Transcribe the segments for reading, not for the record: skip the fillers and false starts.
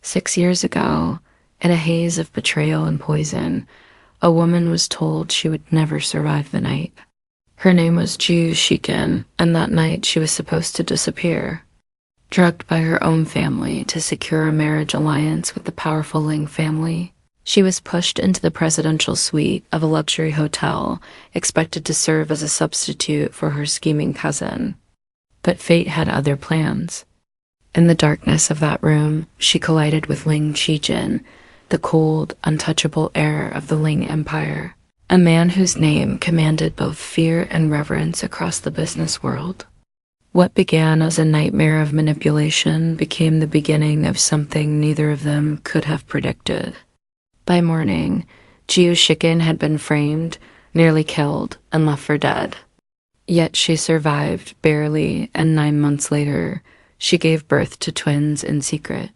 6 years ago, in a haze of betrayal and poison, a woman was told she would never survive the night. Her name was Jiu Shiken, and that night she was supposed to disappear. Drugged by her own family to secure a marriage alliance with the powerful Ling family, she was pushed into the presidential suite of a luxury hotel, expected to serve as a substitute for her scheming cousin. But fate had other plans. In the darkness of that room, she collided with Ling Shijin, the cold, untouchable heir of the Ling Empire, a man whose name commanded both fear and reverence across the business world. What began as a nightmare of manipulation became the beginning of something neither of them could have predicted. By morning, Jiu Shiken had been framed, nearly killed, and left for dead. Yet she survived barely, and 9 months later, she gave birth to twins in secret.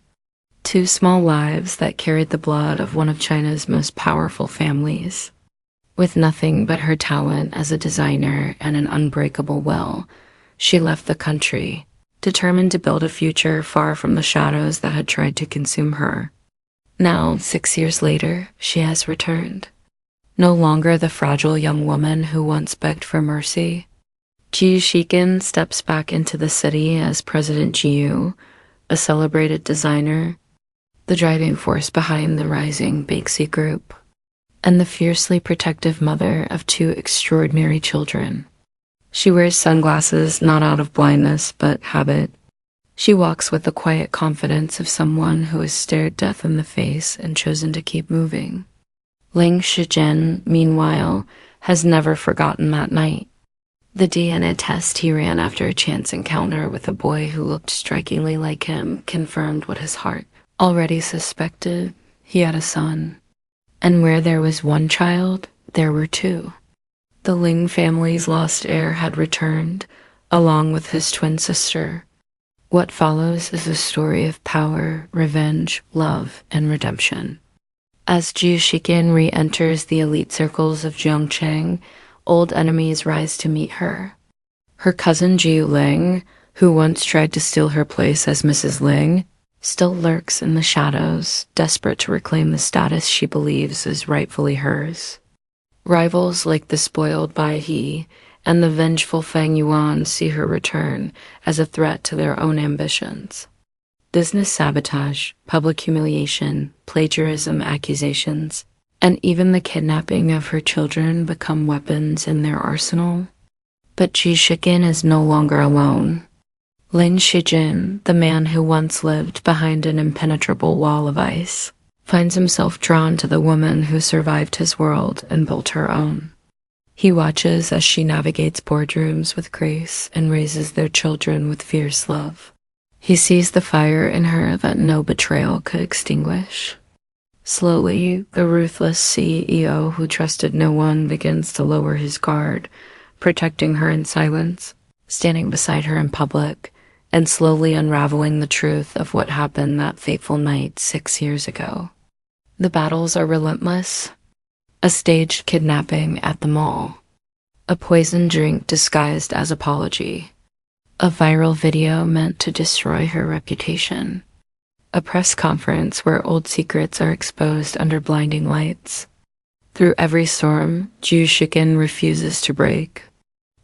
2 small lives that carried the blood of one of China's most powerful families. With nothing but her talent as a designer and an unbreakable will, she left the country, determined to build a future far from the shadows that had tried to consume her. Now, 6 years later, she has returned. No longer the fragile young woman who once begged for mercy, Jiu Shiken steps back into the city as President Jiu, a celebrated designer, the driving force behind the rising Baxi Group, and the fiercely protective mother of 2 extraordinary children. She wears sunglasses not out of blindness but habit. She walks with the quiet confidence of someone who has stared death in the face and chosen to keep moving. Ling Shijin, meanwhile, has never forgotten that night. The DNA test he ran after a chance encounter with a boy who looked strikingly like him confirmed what his heart already suspected. He had a son. And where there was 1 child, there were 2. The Ling family's lost heir had returned, along with his twin sister. What follows is a story of power, revenge, love, and redemption. As Jiu Shiken re-enters the elite circles of Zhongcheng, old enemies rise to meet her. Her cousin Jiu Ling, who once tried to steal her place as Mrs. Ling, still lurks in the shadows, desperate to reclaim the status she believes is rightfully hers. Rivals like the spoiled Bai He and the vengeful Fang Yuan see her return as a threat to their own ambitions. Business sabotage, public humiliation, plagiarism accusations, and even the kidnapping of her children become weapons in their arsenal. But Jiu Shiken is no longer alone. Ling Shijin, the man who once lived behind an impenetrable wall of ice, finds himself drawn to the woman who survived his world and built her own. He watches as she navigates boardrooms with grace and raises their children with fierce love. He sees the fire in her that no betrayal could extinguish. Slowly, the ruthless CEO who trusted no one begins to lower his guard, protecting her in silence, standing beside her in public, and slowly unraveling the truth of what happened that fateful night 6 years ago. The battles are relentless. A staged kidnapping at the mall. A poisoned drink disguised as apology. A viral video meant to destroy her reputation. A press conference where old secrets are exposed under blinding lights. Through every storm, Jiu Shiken refuses to break.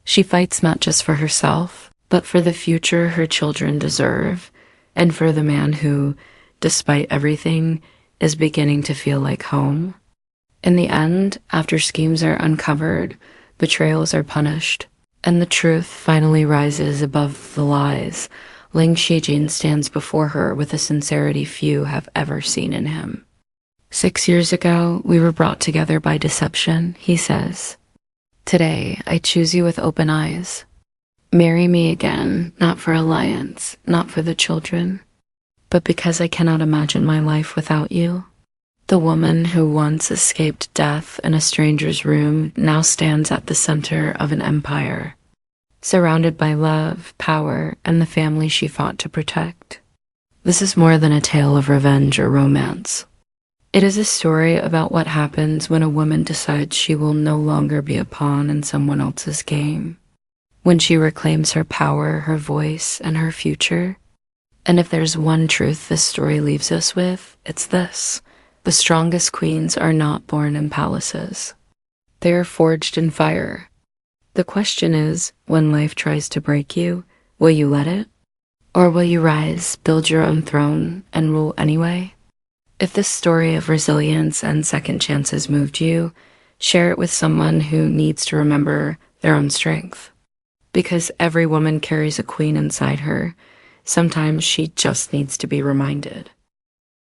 She fights not just for herself, but for the future her children deserve, and for the man who, despite everything, is beginning to feel like home. In the end, after schemes are uncovered, betrayals are punished, and the truth finally rises above the lies, Ling Shijin stands before her with a sincerity few have ever seen in him. 6 years ago, we were brought together by deception, he says. Today, I choose you with open eyes. Marry me again, not for alliance, not for the children, but because I cannot imagine my life without you. The woman who once escaped death in a stranger's room now stands at the center of an empire, surrounded by love, power, and the family she fought to protect. This is more than a tale of revenge or romance. It is a story about what happens when a woman decides she will no longer be a pawn in someone else's game, when she reclaims her power, her voice, and her future. And if there's one truth this story leaves us with, it's this. The strongest queens are not born in palaces. They are forged in fire. The question is, when life tries to break you, will you let it? Or will you rise, build your own throne, and rule anyway? If this story of resilience and second chances moved you, share it with someone who needs to remember their own strength. Because every woman carries a queen inside her. Sometimes she just needs to be reminded.